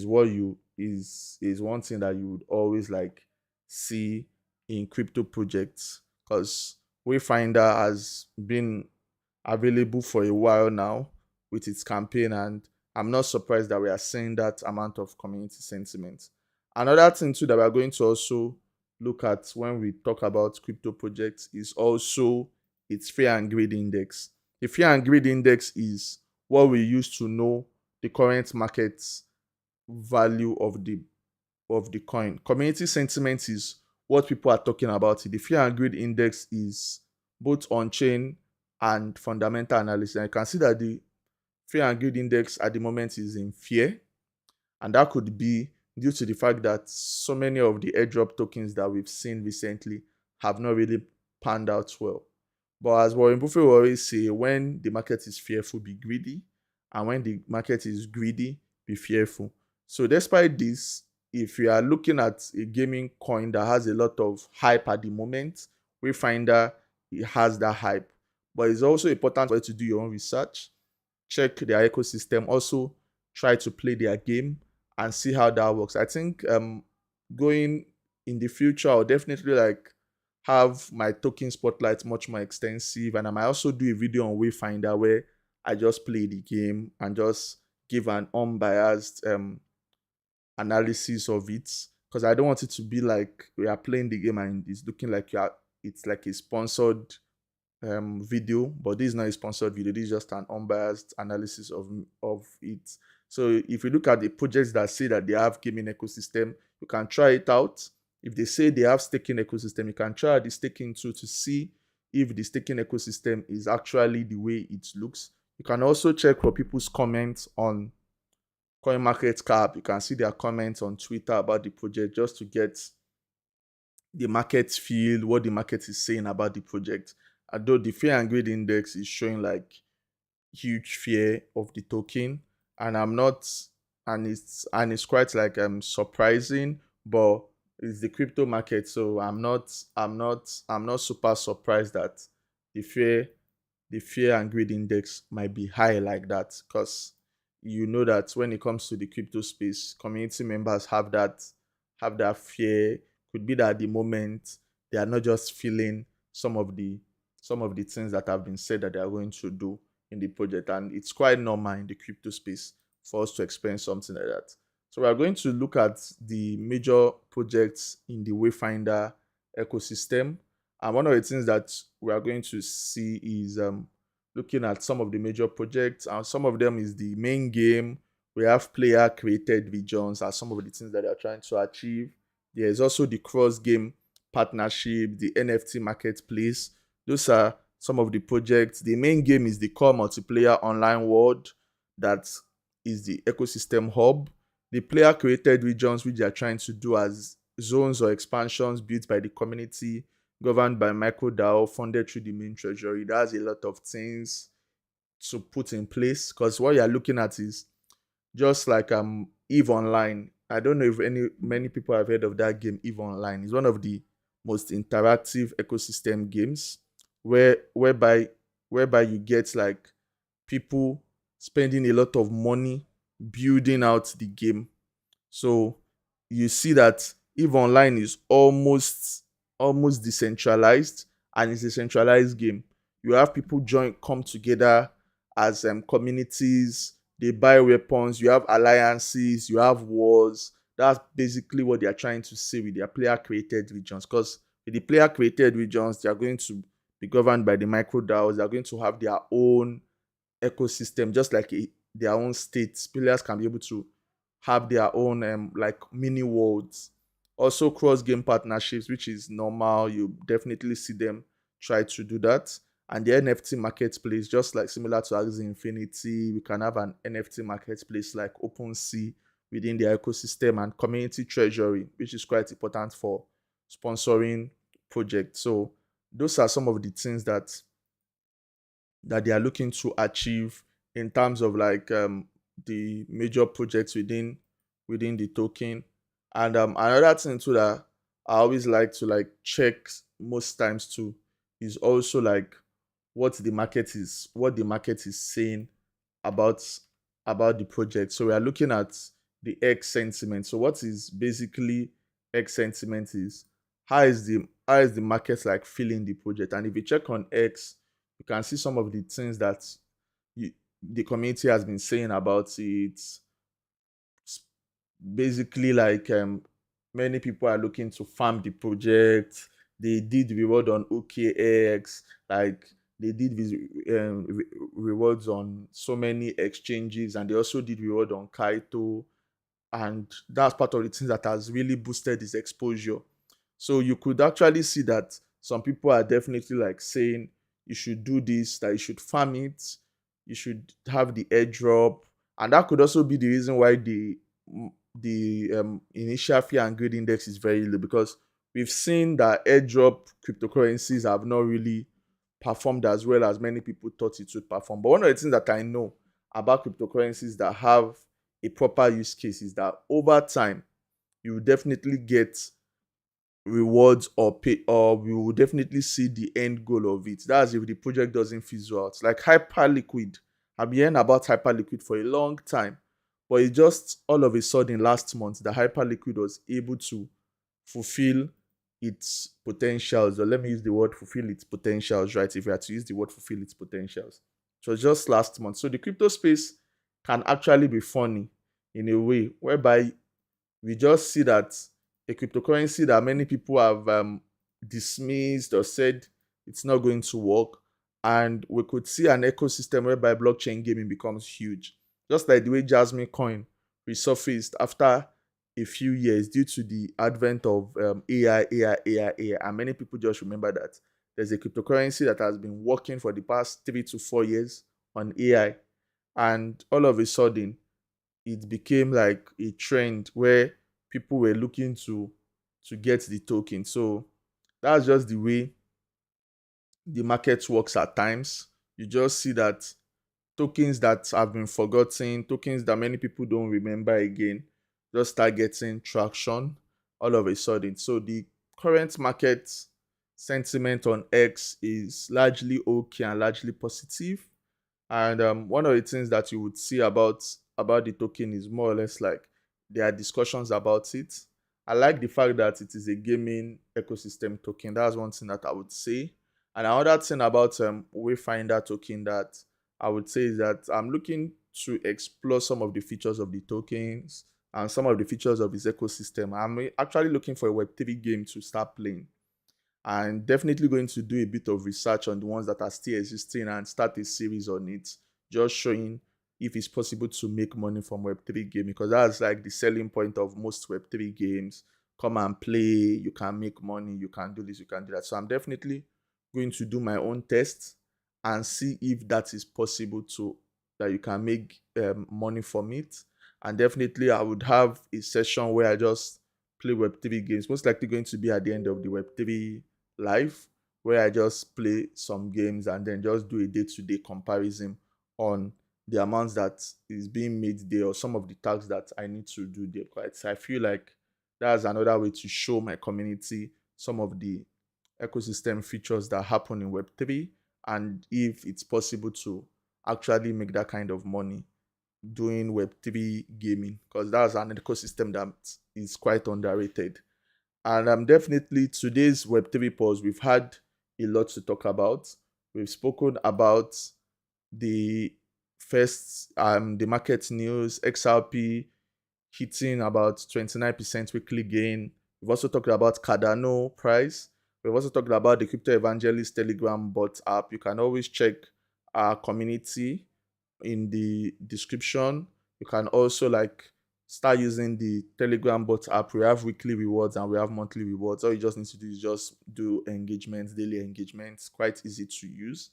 what you is one thing that you would always like see in crypto projects, because Wayfinder has been available for a while now with its campaign, and I'm not surprised that we are seeing that amount of community sentiment. Another thing too that we are going to also look at when we talk about crypto projects is also its fear and greed index. The fear and greed index is what we use to know the current market value of the coin. Community sentiment is what people are talking about. The fear and greed index is both on-chain and fundamental analysis. And you can see that the fear and greed index at the moment is in fear, and that could be due to the fact that so many of the airdrop tokens that we've seen recently have not really panned out well. But as Warren Buffett will always say, when the market is fearful, be greedy, and when the market is greedy, be fearful. So despite this, if you are looking at a gaming coin that has a lot of hype at the moment, Wayfinder, it has that hype. But it's also important for you to do your own research, check their ecosystem, also try to play their game and see how that works. I think going in the future, I'll definitely like have my token spotlight much more extensive, and I might also do a video on Wayfinder where I just play the game and just give an unbiased analysis of it, because I don't want it to be like we are playing the game and it's looking like it's like a sponsored video, but this is not a sponsored video. This is just an unbiased analysis of it. So if you look at the projects that say that they have gaming ecosystem, you can try it out. If they say they have staking ecosystem, you can try the staking tool to see if the staking ecosystem is actually the way it looks. You can also check for people's comments on CoinMarketCap. You can see their comments on Twitter about the project, just to get the market feel, what the market is saying about the project. Although the fear and greed index is showing like huge fear of the token, and I'm not, and it's quite like surprising, but it's the crypto market, so I'm not super surprised that the fear and greed index might be high like that, because you know that when it comes to the crypto space, community members have that fear. Could be that at the moment they are not just feeling some of the things that have been said that they are going to do in the project, and it's quite normal in the crypto space for us to experience something like that. So we are going to look at the major projects in the Wayfinder ecosystem, and one of the things that we are going to see is looking at some of the major projects, and some of them is the main game. We have player created regions as some of the things that they are trying to achieve. There is also the cross game partnership, the NFT marketplace. Those are some of the projects. The main game is the core multiplayer online world that is the ecosystem hub. The player created regions, which they are trying to do as zones or expansions built by the community, governed by MicroDAO, funded through the main treasury. That's a lot of things to put in place, because what you're looking at is just like EVE Online. I don't know if many people have heard of that game. EVE Online is one of the most interactive ecosystem games, whereby you get like people spending a lot of money building out the game. So you see that EVE Online is almost decentralized, and it's a centralized game. You have people come together as communities. They buy weapons. You have alliances. You have wars. That's basically what they are trying to say with their player created regions. Because with the player created regions, they are going to be governed by the micro DAOs. They are going to have their own ecosystem, just like their own states. Players can be able to have their own like mini worlds. Also cross game partnerships, which is normal. You definitely see them try to do that. And the NFT marketplace, just like similar to Axie Infinity, we can have an NFT marketplace like OpenSea within the ecosystem, and community treasury, which is quite important for sponsoring projects. So those are some of the things that they are looking to achieve in terms of like the major projects within the token. And another thing too that I always like to like check most times too is also like what the market is saying about the project. So we are looking at the X sentiment. So what is basically X sentiment is how is the market like feeling the project. And if you check on X, you can see some of the things that you, the community has been saying about it. Basically like many people are looking to farm the project. They did reward on OKX, like they did rewards on so many exchanges, and they also did reward on Kaito, and that's part of the things that has really boosted his exposure. So you could actually see that some people are definitely like saying you should do this, that you should farm it, you should have the airdrop, and that could also be the reason why the initial fear and greed index is very low, because we've seen that airdrop cryptocurrencies have not really performed as well as many people thought it would perform. But one of the things that I know about cryptocurrencies that have a proper use case is that over time you will definitely get rewards or pay, or we will definitely see the end goal of it. That's if the project doesn't fizzle out. Like Hyperliquid, I've been hearing about Hyperliquid for a long time, but it just all of a sudden last month the Hyperliquid was able to fulfill its potentials. Or let me use the word fulfill its potentials, right? If you had to use the word fulfill its potentials. So just last month. So the crypto space can actually be funny in a way whereby we just see that a cryptocurrency that many people have dismissed or said it's not going to work, and we could see an ecosystem whereby blockchain gaming becomes huge, just like the way Jasmine Coin resurfaced after a few years due to the advent of AI, and many people just remember that there's a cryptocurrency that has been working for the past 3 to 4 years on AI, and all of a sudden it became like a trend where people were looking to get the token. So that's just the way the market works at times. You just see that tokens that have been forgotten, tokens that many people don't remember again, just start getting traction all of a sudden. So the current market sentiment on X is largely okay and largely positive. And one of the things that you would see about the token is more or less like there are discussions about it. I like the fact that it is a gaming ecosystem token. That's one thing that I would say. And another thing about Wayfinder token that I would say is that I'm looking to explore some of the features of the tokens and some of the features of its ecosystem. I'm actually looking for a Web3 game to start playing, and definitely going to do a bit of research on the ones that are still existing and start a series on it, just showing if it's possible to make money from Web3 gaming, because that's like the selling point of most Web3 games. Come and play, you can make money, you can do this, you can do that. So I'm definitely going to do my own tests and see if that is possible to that you can make money from it. And definitely I would have a session where I just play Web3 games, most likely going to be at the end of the Web3 live, where I just play some games and then just do a day-to-day comparison on the amounts that is being made there or some of the tasks that I need to do there. Quite. So I feel like that's another way to show my community some of the ecosystem features that happen in Web3, and if it's possible to actually make that kind of money doing Web3 gaming, because that's an ecosystem that is quite underrated. And definitely today's Web3 Pulse, we've had a lot to talk about. We've spoken about the first the market news, XRP hitting about 29% weekly gain. We've also talked about Cardano price. We've also talked about the Crypto Evangelist Telegram bot app. You can always check our community in the description. You can also like start using the Telegram bot app. We have weekly rewards and we have monthly rewards. All you just need to do is just do engagements, daily engagements. Quite easy to use.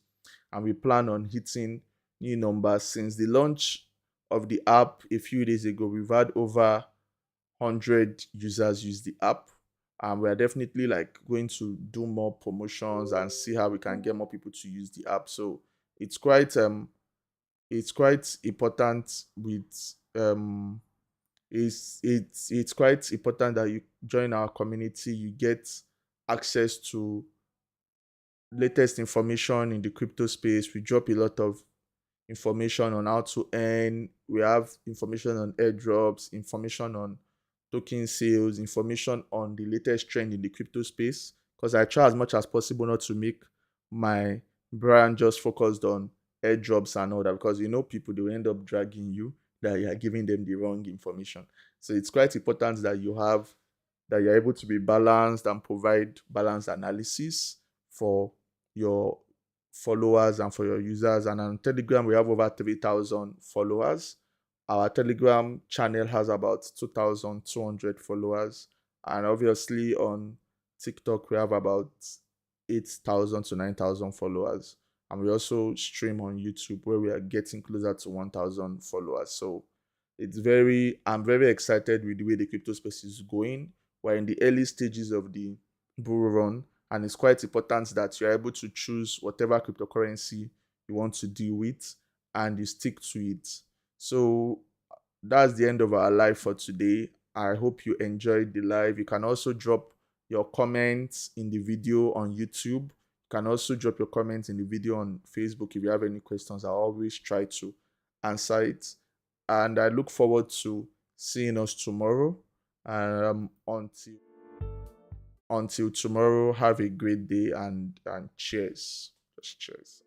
And we plan on hitting new numbers. Since the launch of the app a few days ago, we've had over 100 users use the app. And we are definitely like going to do more promotions and see how we can get more people to use the app. So it's quite important with it's quite important that you join our community. You get access to latest information in the crypto space. We drop a lot of information on how to earn. We have information on airdrops, information on token sales, information on the latest trend in the crypto space. Because I try as much as possible not to make my brand just focused on airdrops and all that. Because people, they will end up dragging you that you are giving them the wrong information. So it's quite important that you're able to be balanced and provide balanced analysis for your followers and for your users. And on Telegram, we have over 3,000 followers. Our Telegram channel has about 2,200 followers. And obviously on TikTok, we have about 8,000 to 9,000 followers. And we also stream on YouTube where we are getting closer to 1,000 followers. So I'm very excited with the way the crypto space is going. We're in the early stages of the bull run, and it's quite important that you're able to choose whatever cryptocurrency you want to deal with and you stick to it. So that's the end of our live for today. I hope you enjoyed the live. You can also drop your comments in the video on YouTube. You can also drop your comments in the video on Facebook. If you have any questions, I always try to answer it. And I look forward to seeing us tomorrow. Until tomorrow, have a great day and cheers. Just cheers.